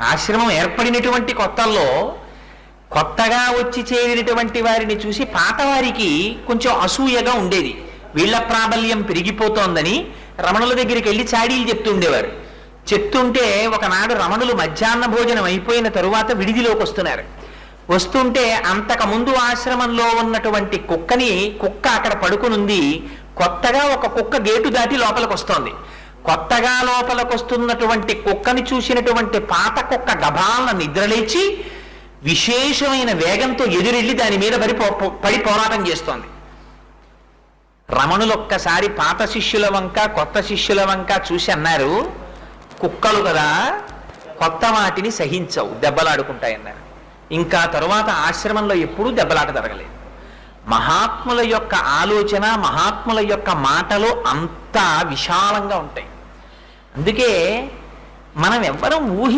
ఆశ్రమం ఏర్పడినటువంటి కొత్తల్లో కొత్తగా వచ్చి చేరినటువంటి వారిని చూసి పాతవారికి కొంచెం అసూయగా ఉండేది. వీళ్ల ప్రాబల్యం పెరిగిపోతోందని రమణుల దగ్గరికి వెళ్ళి చాడీలు చెప్తుండేవారు. చెప్తుంటే ఒకనాడు రమణులు మధ్యాహ్న భోజనం అయిపోయిన తరువాత విడిదిలోకి వస్తున్నారు. వస్తుంటే అంతకుముందు ఆశ్రమంలో ఉన్నటువంటి కుక్క అక్కడ పడుకునుంది. కొత్తగా ఒక కుక్క గేటు దాటి లోపలికి వస్తోంది. కొత్తగా లోపలికి వస్తున్నటువంటి కుక్కని చూసినటువంటి పాత కుక్క గభాలను నిద్రలేచి విశేషమైన వేగంతో ఎదురెళ్ళి దాని మీద పడి పోరాటం చేస్తోంది. రమణులు ఒక్కసారి పాత శిష్యుల వంక కొత్త శిష్యుల వంక చూసి అన్నారు, కుక్కలు కదా, కొత్త వాటిని సహించవు, దెబ్బలాడుకుంటాయన్నారు. ఇంకా తరువాత ఆశ్రమంలో ఎప్పుడూ దెబ్బలాట జరగలేదు. మహాత్ముల యొక్క ఆలోచన, మహాత్ముల యొక్క మాటలు అంత విశాలంగా ఉంటాయి. అందుకే మనం ఎవ్వరం